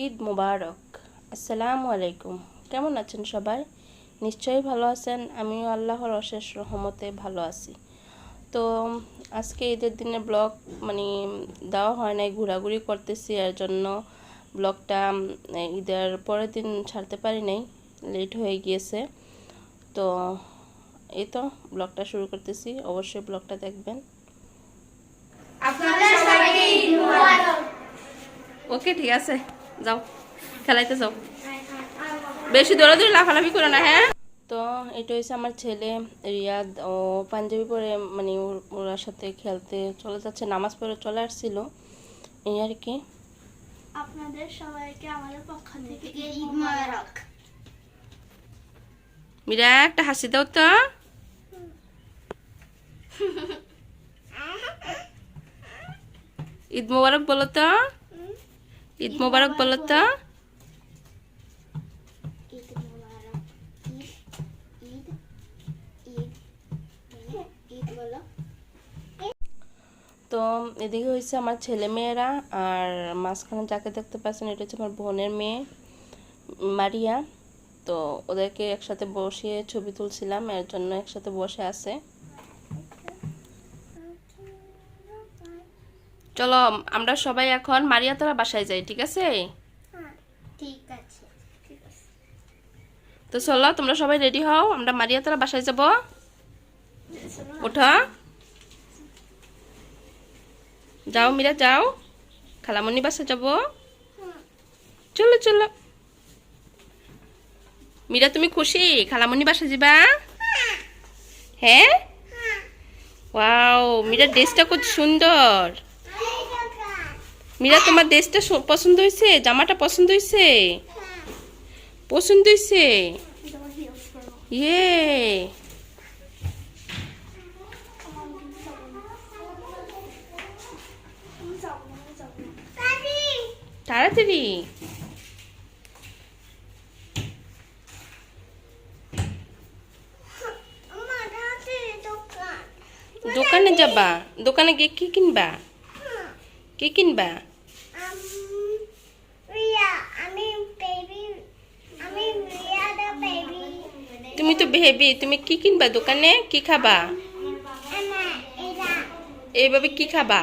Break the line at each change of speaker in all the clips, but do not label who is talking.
ঈদ মুবারক। আসসালামু আলাইকুম। কেমন আছেন সবাই? নিশ্চয়ই ভালো আছেন। আমিও আল্লাহর অশেষ রহমতে ভালো আছি। তো আজকে ঈদের দিনে ব্লগ দেওয়া হয় নাই, ঘোরাঘুরি করতেছি, এর জন্য ব্লগটা ঈদের পরের দিন ছাড়তে পারি নাই, লেট হয়ে গিয়েছে। তো এই তো ব্লগটা শুরু করতেছি, অবশ্যই ব্লগটা দেখবেন। আপনাদের সবাইকে ঈদ মুবারক। ওকে, ঠিক আছে, যাও খেলাইতে যাও, বেশি দৌড়াদৌড়ি লাফালাফি করো না, হ্যাঁ। তো এটা হচ্ছে আমার ছেলে রিয়াদ, ও পাঞ্জাবি পরে ওর সাথে খেলতে চলে যাচ্ছে, নামাজ পড়ে চলে আসছিল, এই আর কি।
আপনাদের সবাইকে আমাদের পক্ষ থেকে ঈদ মুবারক।
মীরা একটা হাসি দাও তো। ঈদ মুবারক বলো তো, ঈদ মুবারক বলো তো। তো এদিকে হয়েছে আমার ছেলে মেয়েরা, আর মাঝখানে যাকে দেখতে পাচ্ছেন এটা হচ্ছে আমার বোনের মেয়ে মারিয়া। তো ওদেরকে একসাথে বসিয়ে ছবি তুলছিলাম, এর জন্য একসাথে বসে আছে। চলো আমরা সবাই এখন মারিয়া তোরা বাসায় যাই, ঠিক আছে?
ঠিক আছে।
তো চলো তোমরা সবাই রেডি হও, আমরা মারিয়া তোরা বাসায় যাব। ওঠো, যাও মীরা যাও, খালামণি বাসা যাব। চলো চলো মীরা, তুমি খুশি খালামণি বাসা যাবা? হ্যাঁ, ওয়াও, মীরার ড্রেসটা কত সুন্দর। মীরা তোমার ড্রেসটা পছন্দ হয়েছে? জামাটা পছন্দ হয়েছে? পছন্দ হয়েছে, ইয়ে। তাড়াতাড়ি দোকানে যাবা, দোকানে গিয়ে কি কিনবা? কি কিনবা? তুমি তো বেবি, তুমি কি কিনবা দোকানে? কি খাবা? এইভাবে কি খাবা?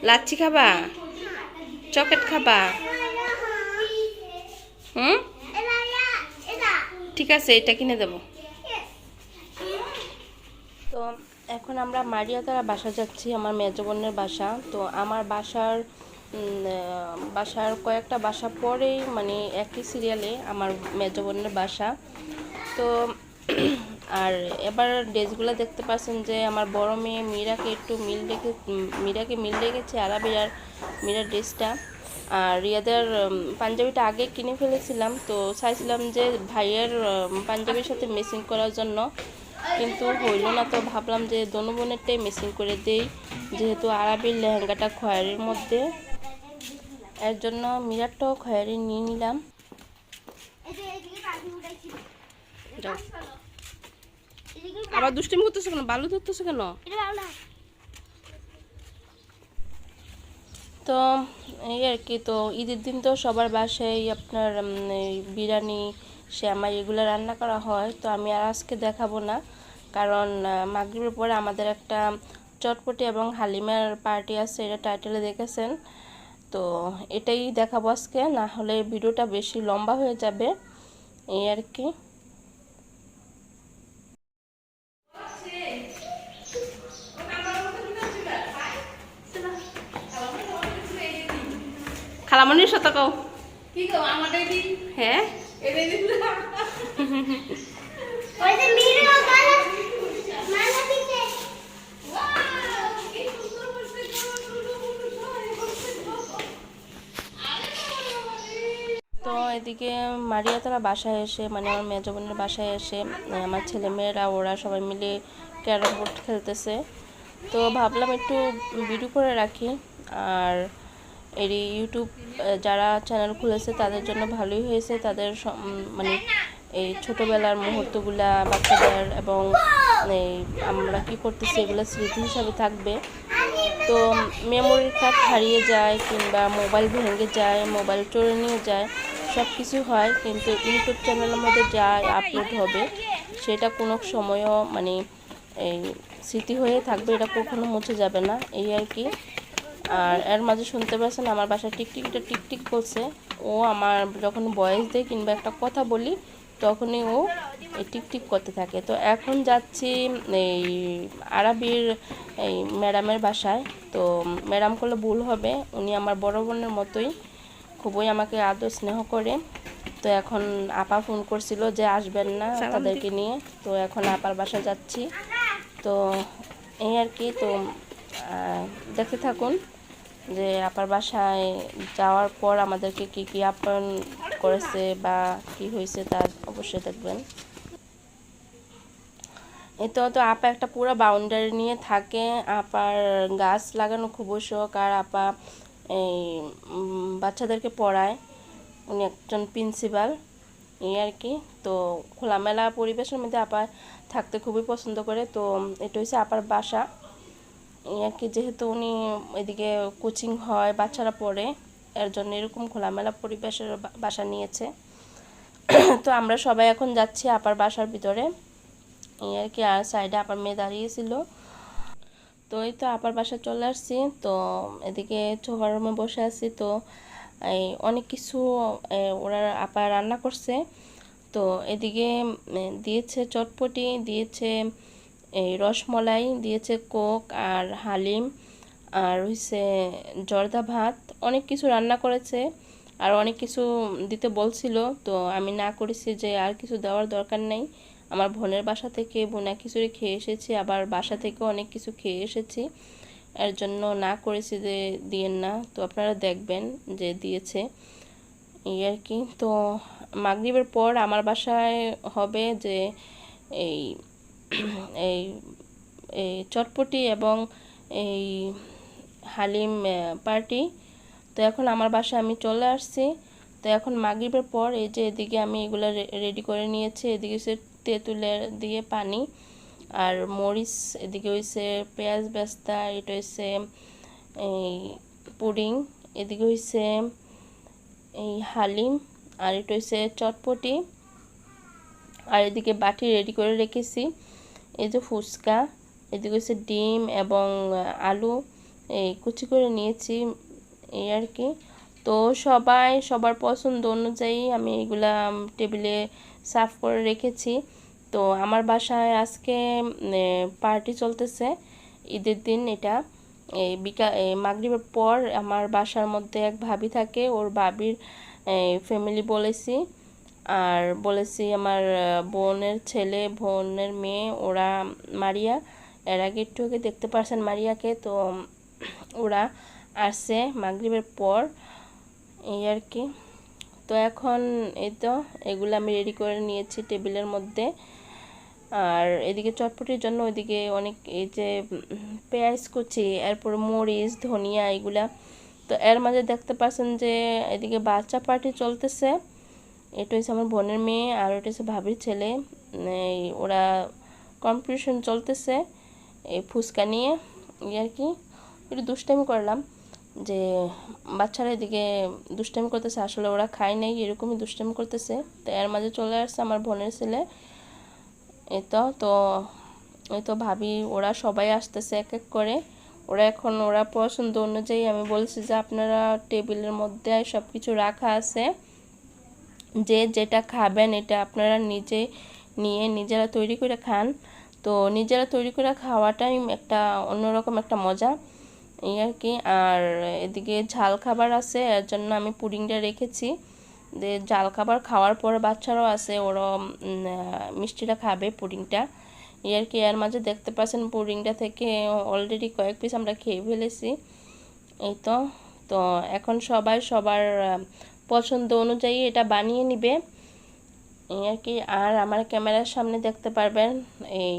লাচ্ছি খাবা? চকলেট খাবা? হুম, ঠিক আছে, এটা কিনে দেবো। তো এখন আমরা মারিয়াতারা বাসা যাচ্ছি, আমার মেজো বোনের বাসা। তো আমার বাসার কয়েকটা বাসা পরেই একই সিরিয়ালে আমার মেজো বোনের বাসা। তো আর এবার ড্রেসগুলো দেখতে পাচ্ছেন যে আমার বড় মেয়ে মীরাকে একটু মিল রেখেছে আরাবির আর মীরার ড্রেসটা। আর রিয়াদের পাঞ্জাবিটা আগে কিনে ফেলেছিলাম, তো চাইছিলাম যে ভাইয়ের পাঞ্জাবির সাথে ম্যাচিং করার জন্য, কিন্তু হইল না। তো ভাবলাম যে দোনো বোনেরটাই ম্যাচিং করে দেই, যেহেতু আরাবির লেহেঙ্গাটা খয়েরির মধ্যে, এর জন্য মীরারটাও খয়েরি নিয়ে নিলাম। আবার দুষ্টিমি করতেছো কেন? বালু ধরতেছো কেন? তো এই আর কি। তো ঈদের দিন তো সবার বাসায় আপনার বিরিয়ানি, শ্যামাই এগুলো রান্না করা হয়। তো আমি আর আজকে দেখাবো না, কারণ মাগরিবের পরে আমাদের একটা চটপটি এবং হালিমার পার্টি আছে, এটা টাইটেলে দেখেছেন। তো এটাই দেখাবো আজকে, না হলে ভিডিওটা বেশি লম্বা হয়ে যাবে, এই আর কি। খালামণির সাথে কও কি কও আমাদের দি, হ্যাঁ এরে দি ওই যে মিরো গালা মালা দিতে। ওয়াও, কি সুন্দর বসে তো এদিকে মারিয়া তারা বাসায় এসে, আমার মেজো বোনের বাসায় এসে আমার ছেলে মেয়েরা ওরা সবাই মিলে ক্যারম বোর্ড খেলতেছে। তো ভাবলাম একটু ভিডিও করে রাখি। আর এর ইউটিউব যারা চ্যানেল খুলেছে তাদের জন্য ভালোই হয়েছে, তাদের এই ছোটোবেলার মুহূর্তগুলা বাচ্চাদের এবং এই আমরা কি করতেছি এগুলো স্মৃতি হিসাবে থাকবে। তো মেমোরি কার্ড হারিয়ে যায় কিংবা মোবাইল ভেঙে যায়, মোবাইল চুরি নিয়ে যায়, সব কিছু হয়, কিন্তু ইউটিউব চ্যানেলের মধ্যে যা আপলোড হবে সেটা কোনো সময়ও মানে এই স্মৃতি হয়ে থাকবে, এটা কখনো মুছে যাবে না, এই আর কি। আর এর মাঝে শুনতে পাচ্ছেন আমার বাসায় টিকটিকিটা টিকটিক বলছে। ও আমার যখন ভয়েস দেয় কিংবা একটা কথা বলি তখনই ও এই টিকটিক করতে থাকে। তো এখন যাচ্ছি এই আরবির এই ম্যাডামের বাসায়। তো ম্যাডাম করলে ভুল হবে, উনি আমার বড় বোনের মতোই, খুবই আমাকে আদর স্নেহ করে। তো এখন আপা ফোন করছিল যে আসবেন না তাদেরকে নিয়ে, তো এখন আপার বাসা যাচ্ছি। তো এই আর কি। তো দেখতে থাকুন যে আপার বাসায় যাওয়ার পর আমাদেরকে কি কি আপ্যায়ন করেছে বা কি হয়েছে তা অবশ্যই দেখবেন। এই তো আপা একটা পুরো বাউন্ডারি নিয়ে থাকে। আপার গাছ লাগানো খুবই শখ, আর আপা এই বাচ্চাদেরকে পড়ায়, উনি একজন প্রিন্সিপাল, এই আর কি। তো খোলামেলা পরিবেশের মধ্যে আপা থাকতে খুবই পছন্দ করে। তো এটা হচ্ছে আপার বাসা, এই আর কি। যেহেতু উনি এদিকে কোচিং হয়, বাচ্চারা পড়ে, এর জন্য এরকম খোলামেলা পরিবেশের বাসা নিয়েছে। তো আমরা সবাই এখন যাচ্ছি আপার বাসার ভিতরে, এই আর কি। আর সাইডে আপার মেয়ে দাঁড়িয়েছিল। তো এই তো আপার বাসা চলে আসছি। তো এদিকে সোফার রুমে বসে আছি। তো এই অনেক কিছু ওরা আপা রান্না করছে। তো এদিকে দিয়েছে চটপটি, দিয়েছে এই রসমলাই, দিয়েছে কোক আর হালিম, আর হইছে জর্দা ভাত, অনেক কিছু রান্না করেছে। আর অনেক কিছু দিতে বলছিল, তো আমি না করেছি যে আর কিছু দেওয়ার দরকার নেই। আমার বোনের বাসা থেকে বোনা খিচুড়ি খেয়ে এসেছি, আবার বাসা থেকে অনেক কিছু খেয়ে এসেছি, এর জন্য না করেছি যে দিয়েন না। তো আপনারা দেখবেন যে দিয়েছে, এই আর কি। তো মাগরিবের পর আমার বাসায় হবে যে এই এই এই চটপটি এবং এই হালিম পার্টি। তো এখন আমার বাসায় আমি চলে আসছি। তো এখন মাগরিবের পর এই যে এদিকে আমি এগুলো রেডি করে নিয়েছি। এদিকে হচ্ছে তেঁতুলের দিয়ে পানি আর মরিচ, এদিকে হয়েছে পেঁয়াজ বেস্তা, এটা হচ্ছে এই পুডিং, এদিকে হয়েছে এই হালিম, আর এটা হচ্ছে চটপটি, আর এদিকে বাটি রেডি করে রেখেছি। এই যে ফুচকা, এদিকে হচ্ছে ডিম এবং আলু এই কুচি করে নিয়েছি, এই আর কি। তো সবাই সবার পছন্দ অনুযায়ী আমি এগুলা টেবিলে সার্ভ করে রেখেছি। তো আমার বাসায় আজকে পার্টি চলতেছে, ঈদের দিন এটা। এই মাগরিবের পর আমার বাসার মধ্যে এক ভাবি থাকে, ওর ভাবির ফ্যামিলি বলেছি, আর বলেছি আমার বোনের ছেলে, বোনের মেয়ে, ওরা মারিয়া, এর আগে একটু আগে দেখতে পারছেন মারিয়াকে। তো ওরা আসছে মাগরিবের পর, এই আর কি। তো এখন এই তো এগুলো আমি রেডি করে নিয়েছি টেবিলের মধ্যে। আর এদিকে চটপটির জন্য ওইদিকে অনেক এই যে পেঁয়াজ কুচি, এরপর মরিচ, ধনিয়া, এগুলা। তো এর মাঝে দেখতে পাচ্ছেন যে এদিকে বাচ্চা পার্টি চলতেছে। এটা হচ্ছে আমার বোনের মেয়ে, আর এটা হচ্ছে ভাবির ছেলে। এই ওরা কম্পিটিশন চলতেছে এই ফুচকা নিয়ে, এই আর কি। একটু দুষ্টামি করলাম যে বাচ্চারা এদিকে দুষ্টামি করতেছে, আসলে ওরা খায় নাই, এরকমই দুষ্টামি করতেছে। তো এর মাঝে চলে আসছে আমার বোনের ছেলে। এই তো ভাবি ওরা সবাই আসতেছে এক এক করে। ওরা এখন ওরা পছন্দ অনুযায়ী আমি বলছি যে আপনারা টেবিলের মধ্যে সব কিছু রাখা আছে, যে যেটা খাবেন এটা আপনারা নিজে নিয়ে নিজেরা তৈরি করে খান। তো নিজেরা তৈরি করে খাওয়াটাই একটা অন্যরকম একটা মজা, এই আর কি। আর এদিকে ঝাল খাবার আছে, এর জন্য আমি পুডিংটা রেখেছি, যে ঝাল খাবার খাওয়ার পরে বাচ্চারাও আছে, ওরা মিষ্টিটা খাবে পুডিংটা, এই আর কি। এর মাঝে দেখতে পাচ্ছেন পুডিংটা থেকে অলরেডি কয়েক পিস আমরা খেয়ে ফেলেছি, এই তো। তো এখন সবাই সবার পছন্দ অনুযায়ী এটা বানিয়ে নিবে, এই আর কি। আর আমার ক্যামেরার সামনে দেখতে পারবেন এই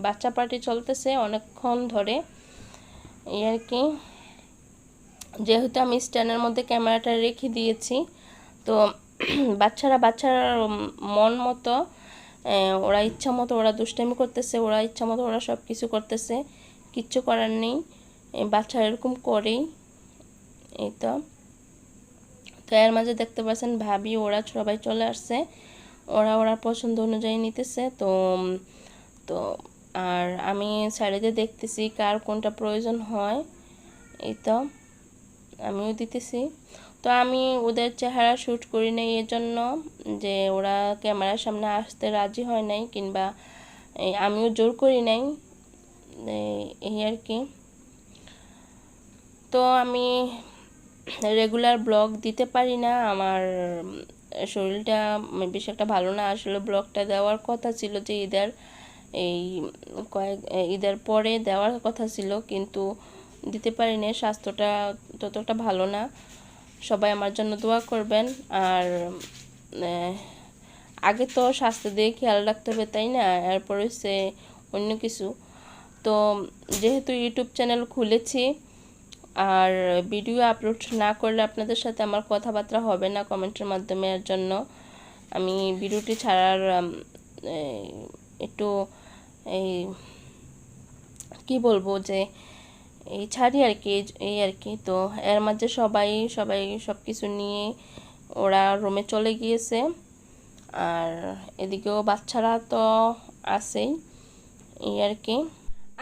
বাচ্চা পার্টি চলতেছে অনেকক্ষণ ধরে, এই আর কি। যেহেতু আমি স্ট্যান্ডের মধ্যে ক্যামেরাটা রেখে দিয়েছি, তো বাচ্চারা মন মতো ওরা ইচ্ছা মতো ওরা দুষ্টামি করতেছে, ওরা ইচ্ছা মতো ওরা সব কিছু করতেছে, কিচ্ছু করার নেই, এই বাচ্চারা এরকম করেই। এই তো এর মাঝে দেখতে পাচ্ছেন ভাবি ওরা সবাই চলে আসছে, ওরা পছন্দ অনুযায়ী নিতেছে। তো তো আর আমি সাইডে দেখতেছি কার কোনটা প্রয়োজন হয়। এই তো আমিও দিতেছি। তো আমি ওদের চেহারা শ্যুট করি নাই এজন্য যে ওরা ক্যামেরার সামনে আসতে রাজি হয় নাই, কিংবা আমিও জোর করি নাই, এই আর কি। তো আমি রেগুলার ব্লগ দিতে পারি না, আমার শরীরটা বেশ একটা ভালো না। আসলে ব্লগটা দেওয়ার কথা ছিল যে এই ঈদের পরে দেওয়ার কথা ছিল, কিন্তু দিতে পারি না, স্বাস্থ্যটা ততটা ভালো না। সবাই আমার জন্য দোয়া করবেন। আর আগে তো স্বাস্থ্য দিয়ে খেয়াল রাখতে হবে, তাই না? এরপর হচ্ছে অন্য কিছু। তো যেহেতু ইউটিউব চ্যানেল খুলেছি, আর ভিডিও আপলোড না করলে আপনাদের সাথে আমার কথাবার্তা হবে না কমেন্টের মাধ্যমে, এর জন্য আমি ভিডিওটি ছাড়ার একটু এই কি বলবো যে এই ছাড়ি আর কি, এই আর কি। তো এর মাঝে সবাই সব কিছু নিয়ে ওরা রুমে চলে গিয়েছে, আর এদিকেও বাচ্চারা তো আছেই, এই আর কি।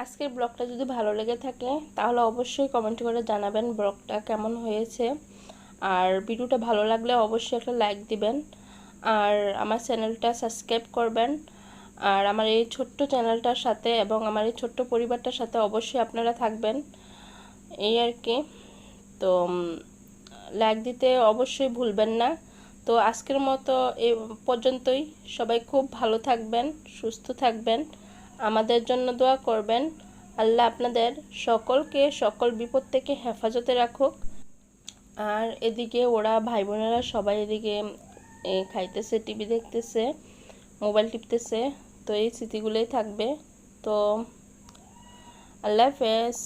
আজকের ব্লগটা যদি ভালো লেগে থাকে তাহলে অবশ্যই কমেন্ট করে জানাবেন ব্লগটা কেমন হয়েছে। আর ভিডিওটা ভালো লাগলে অবশ্যই একটা লাইক দিবেন, আর আমার চ্যানেলটা সাবস্ক্রাইব করবেন। আর আমার এই ছোট্ট চ্যানেলটার সাথে এবং আমার এই ছোট্ট পরিবারটার সাথে অবশ্যই আপনারা থাকবেন, এই আর কি। তো লাইক দিতে অবশ্যই ভুলবেন না। তো আজকের মতো এই পর্যন্তই। সবাই খুব ভালো থাকবেন, সুস্থ থাকবেন, আমাদের জন্য দোয়া করবেন। আল্লাহ আপনাদের সকলকে সকল বিপদ থেকে হেফাজতে রাখুক। আর এদিকে ওরা ভাই বোনেরা সবাই এদিকে খাইতেছে, টিভি দেখতেছে, মোবাইল টিপতেছে। তো এই স্মৃতিগুলোই থাকবে। তো আল্লাহ হাফেজ।